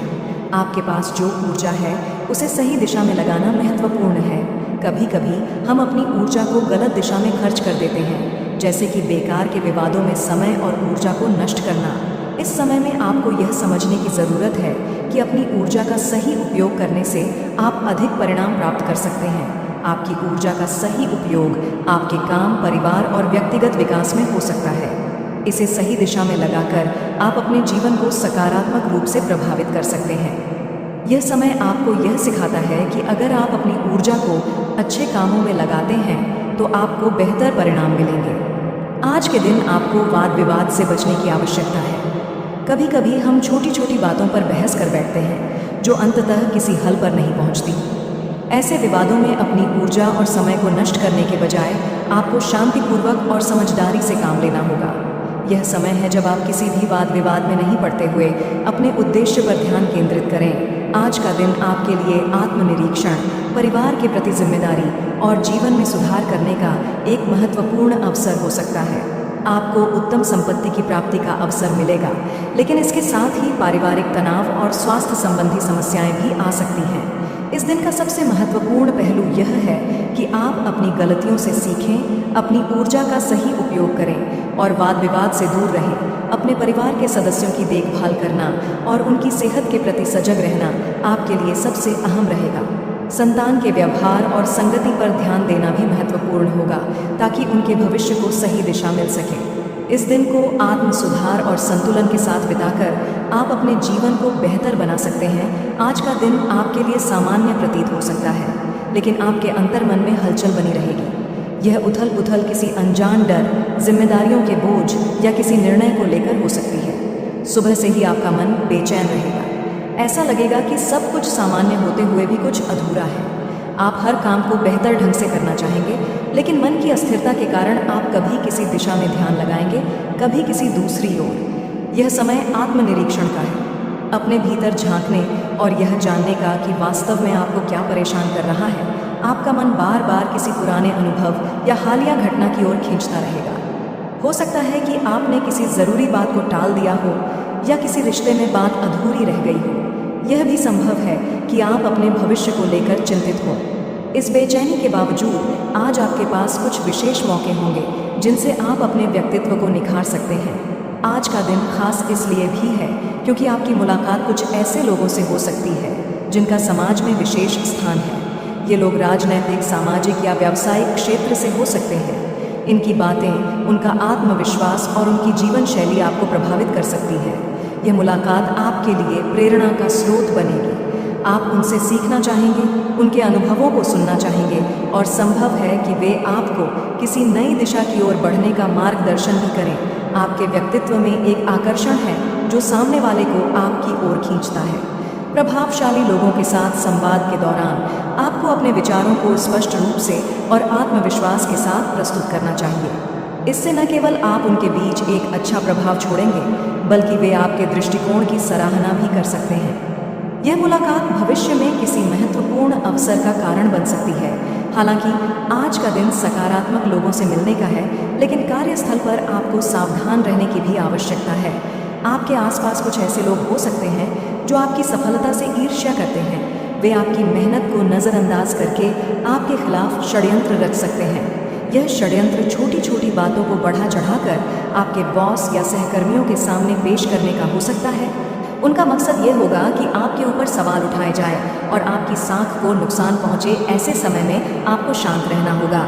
आपके पास जो ऊर्जा है उसे सही दिशा में लगाना महत्वपूर्ण है। कभी कभी हम अपनी ऊर्जा को गलत दिशा में खर्च कर देते हैं, जैसे कि बेकार के विवादों में समय और ऊर्जा को नष्ट करना। इस समय में आपको यह समझने की ज़रूरत है कि अपनी ऊर्जा का सही उपयोग करने से आप अधिक परिणाम प्राप्त कर सकते हैं। आपकी ऊर्जा का सही उपयोग आपके काम, परिवार और व्यक्तिगत विकास में हो सकता है। इसे सही दिशा में लगाकर आप अपने जीवन को सकारात्मक रूप से प्रभावित कर सकते हैं। यह समय आपको यह सिखाता है कि अगर आप अपनी ऊर्जा को अच्छे कामों में लगाते हैं तो आपको बेहतर परिणाम मिलेंगे। आज के दिन आपको वाद विवाद से बचने की आवश्यकता है। कभी कभी हम छोटी छोटी बातों पर बहस कर बैठते हैं, जो अंततः किसी हल पर नहीं पहुंचती। ऐसे विवादों में अपनी ऊर्जा और समय को नष्ट करने के बजाय आपको शांतिपूर्वक और समझदारी से काम लेना होगा। यह समय है जब आप किसी भी वाद विवाद में नहीं पड़ते हुए अपने उद्देश्य पर ध्यान केंद्रित करें। आज का दिन आपके लिए आत्मनिरीक्षण, परिवार के प्रति जिम्मेदारी और जीवन में सुधार करने का एक महत्वपूर्ण अवसर हो सकता है। आपको उत्तम संपत्ति की प्राप्ति का अवसर मिलेगा, लेकिन इसके साथ ही पारिवारिक तनाव और स्वास्थ्य संबंधी समस्याएं भी आ सकती हैं। इस दिन का सबसे महत्वपूर्ण पहलू यह है कि आप अपनी गलतियों से सीखें, अपनी ऊर्जा का सही उपयोग करें और वाद विवाद से दूर रहें। अपने परिवार के सदस्यों की देखभाल करना और उनकी सेहत के प्रति सजग रहना आपके लिए सबसे अहम रहेगा। संतान के व्यवहार और संगति पर ध्यान देना भी महत्वपूर्ण होगा, ताकि उनके भविष्य को सही दिशा मिल सके। इस दिन को आत्म सुधार और संतुलन के साथ बिताकर आप अपने जीवन को बेहतर बना सकते हैं। आज का दिन आपके लिए सामान्य प्रतीत हो सकता है, लेकिन आपके अंतर्मन में हलचल बनी रहेगी। यह उथल पुथल किसी अनजान डर, जिम्मेदारियों के बोझ या किसी निर्णय को लेकर हो सकती है। सुबह से ही आपका मन बेचैन रहेगा। ऐसा लगेगा कि सब कुछ सामान्य होते हुए भी कुछ अधूरा है। आप हर काम को बेहतर ढंग से करना चाहेंगे, लेकिन मन की अस्थिरता के कारण आप कभी किसी दिशा में ध्यान लगाएंगे, कभी किसी दूसरी ओर। यह समय आत्मनिरीक्षण का है, अपने भीतर झांकने और यह जानने का कि वास्तव में आपको क्या परेशान कर रहा है। आपका मन बार बार किसी पुराने अनुभव या हालिया घटना की ओर खींचता रहेगा। हो सकता है कि आपने किसी ज़रूरी बात को टाल दिया हो या किसी रिश्ते में बात अधूरी रह गई हो। यह भी संभव है कि आप अपने भविष्य को लेकर चिंतित हों। इस बेचैनी के बावजूद आज आपके पास कुछ विशेष मौके होंगे जिनसे आप अपने व्यक्तित्व को निखार सकते हैं। आज का दिन खास इसलिए भी है क्योंकि आपकी मुलाकात कुछ ऐसे लोगों से हो सकती है जिनका समाज में विशेष स्थान है। ये लोग राजनैतिक, सामाजिक या व्यावसायिक क्षेत्र से हो सकते हैं। इनकी बातें, उनका आत्मविश्वास और उनकी जीवन शैली आपको प्रभावित कर सकती है। यह मुलाकात आपके लिए प्रेरणा का स्रोत बनेगी। आप उनसे सीखना चाहेंगे, उनके अनुभवों को सुनना चाहेंगे और संभव है कि वे आपको किसी नई दिशा की ओर बढ़ने का मार्गदर्शन भी करें। आपके व्यक्तित्व में एक आकर्षण है जो सामने वाले को आपकी ओर खींचता है। प्रभावशाली लोगों के साथ संवाद के दौरान आपको अपने विचारों को स्पष्ट रूप से और आत्मविश्वास के साथ प्रस्तुत करना चाहिए। इससे न केवल आप उनके बीच एक अच्छा प्रभाव छोड़ेंगे, बल्कि वे आपके दृष्टिकोण की सराहना भी कर सकते हैं। यह मुलाकात भविष्य में किसी महत्वपूर्ण अवसर का कारण बन सकती है। हालांकि आज का दिन सकारात्मक लोगों से मिलने का है, लेकिन कार्यस्थल पर आपको सावधान रहने की भी आवश्यकता है। आपके आसपास कुछ ऐसे लोग हो सकते हैं जो आपकी सफलता से ईर्ष्या करते हैं। वे आपकी मेहनत को नज़रअंदाज करके आपके खिलाफ षड्यंत्र रच सकते हैं। यह षड्यंत्र छोटी छोटी बातों को बढ़ा चढ़ाकर आपके बॉस या सहकर्मियों के सामने पेश करने का हो सकता है। उनका मकसद ये होगा कि आपके ऊपर सवाल उठाए जाए और आपकी साख को नुकसान पहुंचे। ऐसे समय में आपको शांत रहना होगा।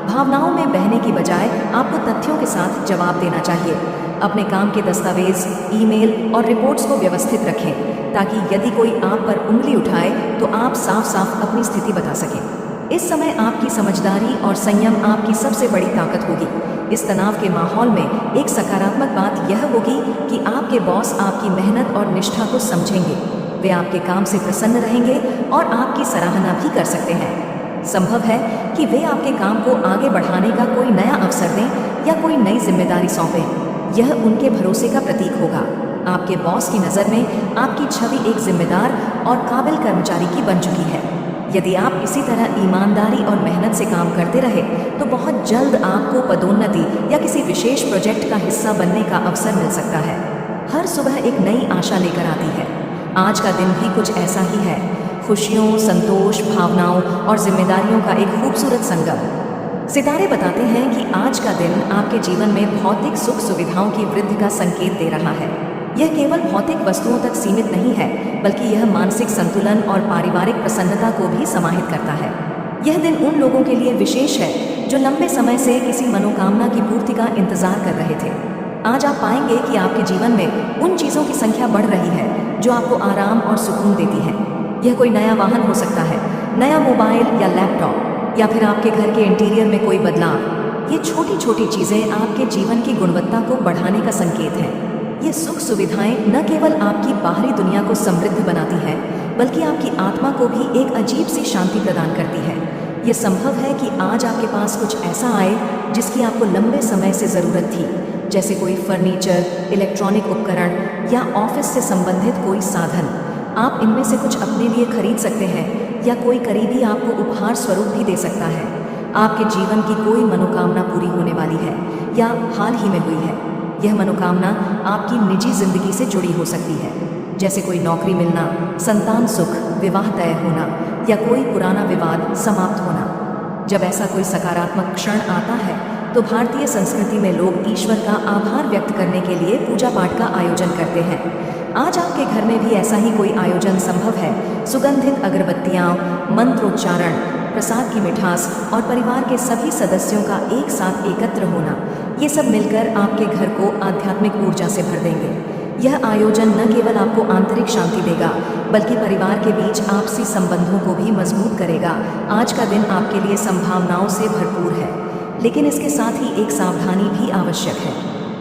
भावनाओं में बहने की बजाय आपको तथ्यों के साथ जवाब देना चाहिए। अपने काम के दस्तावेज, ईमेल और रिपोर्ट्स को व्यवस्थित रखें, ताकि यदि कोई आप पर उंगली उठाए तो आप साफ साफ अपनी स्थिति बता सकें। इस समय आपकी समझदारी और संयम आपकी सबसे बड़ी ताकत होगी। इस तनाव के माहौल में एक सकारात्मक बात यह होगी कि आपके बॉस आपकी मेहनत और निष्ठा को समझेंगे। वे आपके काम से प्रसन्न रहेंगे और आपकी सराहना भी कर सकते हैं। संभव है कि वे आपके काम को आगे बढ़ाने का कोई नया अवसर दें या कोई नई जिम्मेदारी सौंपें। यह उनके भरोसे का प्रतीक होगा। आपके बॉस की नज़र में आपकी छवि एक जिम्मेदार और काबिल कर्मचारी की बन चुकी है। यदि आप इसी तरह ईमानदारी और मेहनत से काम करते रहे तो बहुत जल्द आपको पदोन्नति या किसी विशेष प्रोजेक्ट का हिस्सा बनने का अवसर मिल सकता है। हर सुबह एक नई आशा लेकर आती है। आज का दिन भी कुछ ऐसा ही है। खुशियों, संतोष, भावनाओं और जिम्मेदारियों का एक खूबसूरत संगम। सितारे बताते हैं कि आज का दिन आपके जीवन में भौतिक सुख सुविधाओं की वृद्धि का संकेत दे रहा है। यह केवल भौतिक वस्तुओं तक सीमित नहीं है, बल्कि यह मानसिक संतुलन और पारिवारिक प्रसन्नता को भी समाहित करता है। यह दिन उन लोगों के लिए विशेष है जो लंबे समय से किसी मनोकामना की पूर्ति का इंतजार कर रहे थे। आज आप पाएंगे कि आपके जीवन में उन चीज़ों की संख्या बढ़ रही है जो आपको आराम और सुकून देती हैं। यह कोई नया वाहन हो सकता है, नया मोबाइल या लैपटॉप, या फिर आपके घर के इंटीरियर में कोई बदलाव। ये छोटी छोटी चीज़ें आपके जीवन की गुणवत्ता को बढ़ाने का संकेत है। ये सुख सुविधाएं न केवल आपकी बाहरी दुनिया को समृद्ध बनाती हैं, बल्कि आपकी आत्मा को भी एक अजीब सी शांति प्रदान करती है। ये संभव है कि आज आपके पास कुछ ऐसा आए जिसकी आपको लंबे समय से ज़रूरत थी, जैसे कोई फर्नीचर, इलेक्ट्रॉनिक उपकरण या ऑफिस से संबंधित कोई साधन। आप इनमें से कुछ अपने लिए खरीद सकते हैं या कोई करीबी आपको उपहार स्वरूप भी दे सकता है। आपके जीवन की कोई मनोकामना पूरी होने वाली है या हाल ही में हुई है। यह मनोकामना आपकी निजी जिंदगी से जुड़ी हो सकती है, जैसे कोई नौकरी मिलना, संतान सुख, विवाह तय होना या कोई पुराना विवाद समाप्त होना। जब ऐसा कोई सकारात्मक क्षण आता है तो भारतीय संस्कृति में लोग ईश्वर का आभार व्यक्त करने के लिए पूजा पाठ का आयोजन करते हैं। आज आपके घर में भी ऐसा ही कोई आयोजन संभव है। सुगंधित अगरबत्तियाँ, मंत्रोच्चारण, प्रसाद की मिठास और परिवार के सभी सदस्यों का एक साथ एकत्र होना, ये सब मिलकर आपके घर को आध्यात्मिक ऊर्जा से भर देंगे। यह आयोजन न केवल आपको आंतरिक शांति देगा, बल्कि परिवार के बीच आपसी संबंधों को भी मजबूत करेगा। आज का दिन आपके लिए संभावनाओं से भरपूर है, लेकिन इसके साथ ही एक सावधानी भी आवश्यक है।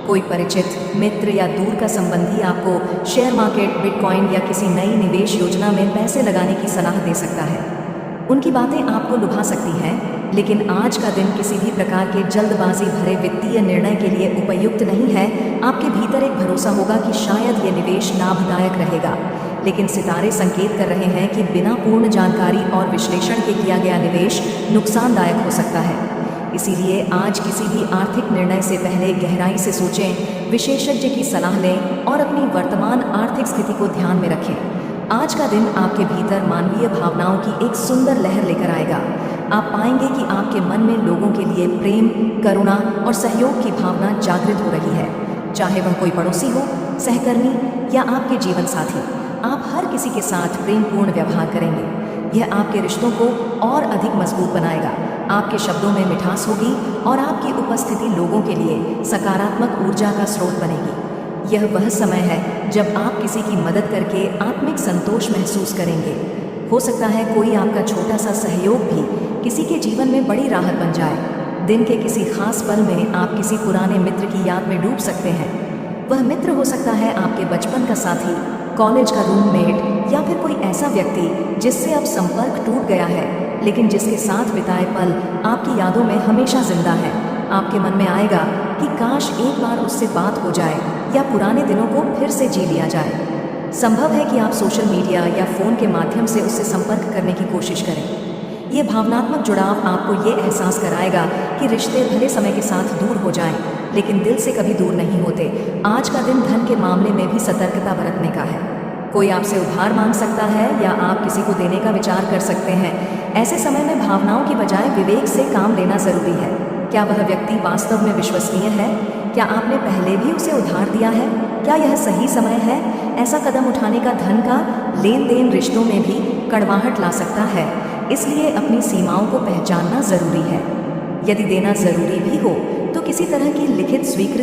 कोई परिचित, मित्र या दूर का संबंधी आपको शेयर मार्केट, बिटकॉइन या किसी नई निवेश योजना में पैसे लगाने की सलाह दे सकता है। उनकी बातें आपको लुभा सकती हैं, लेकिन आज का दिन किसी भी प्रकार के जल्दबाजी भरे वित्तीय निर्णय के लिए उपयुक्त नहीं है। आपके भीतर एक भरोसा होगा कि शायद ये निवेश लाभदायक रहेगा, लेकिन सितारे संकेत कर रहे हैं कि बिना पूर्ण जानकारी और विश्लेषण के किया गया निवेश नुकसानदायक हो सकता है। इसीलिए आज किसी भी आर्थिक निर्णय से पहले गहराई से सोचें, विशेषज्ञ की सलाह लें और अपनी वर्तमान आर्थिक स्थिति को ध्यान में रखें। आज का दिन आपके भीतर मानवीय भावनाओं की एक सुंदर लहर लेकर आएगा। आप पाएंगे कि आपके मन में लोगों के लिए प्रेम, करुणा और सहयोग की भावना जागृत हो रही है, चाहे वह कोई पड़ोसी हो, सहकर्मी या आपके जीवन साथी। आप हर किसी के साथ प्रेमपूर्ण व्यवहार करेंगे। यह आपके रिश्तों को और अधिक मजबूत बनाएगा। आपके शब्दों में मिठास होगी और आपकी उपस्थिति लोगों के लिए सकारात्मक ऊर्जा का स्रोत बनेगी। यह वह समय है जब आप किसी की मदद करके आत्मिक संतोष महसूस करेंगे। हो सकता है कोई आपका छोटा सा सहयोग भी किसी के जीवन में बड़ी राहत बन जाए। दिन के किसी खास पल में आप किसी पुराने मित्र की याद में डूब सकते हैं। वह मित्र हो सकता है आपके बचपन का साथी, कॉलेज का रूममेट या फिर कोई ऐसा व्यक्ति जिससे अब संपर्क टूट गया है, लेकिन जिसके साथ बिताए पल आपकी यादों में हमेशा जिंदा है। आपके मन में आएगा कि काश एक बार उससे बात हो जाए या पुराने दिनों को फिर से जी लिया जाए। संभव है कि आप सोशल मीडिया या फ़ोन के माध्यम से उससे संपर्क करने की कोशिश करें। ये भावनात्मक जुड़ाव आपको ये एहसास कराएगा कि रिश्ते भले समय के साथ दूर हो जाएं, लेकिन दिल से कभी दूर नहीं होते। आज का दिन धन के मामले में भी सतर्कता बरतने का है। कोई आपसे उधार मांग सकता है या आप किसी को देने का विचार कर सकते हैं। ऐसे समय में भावनाओं की बजाय विवेक से काम लेना ज़रूरी है। क्या वह व्यक्ति वास्तव में विश्वसनीय है? क्या आपने पहले भी उसे उधार दिया है? क्या यह सही समय है? ऐसा कदम उठाने का धन का लेन देन रिश्तों में भी कड़वाहट ला सकता है। इसलिए अपनी सीमाओं को पहचानना ज़रूरी है। यदि देना ज़रूरी भी हो तो किसी तरह की लिखित स्वीकृति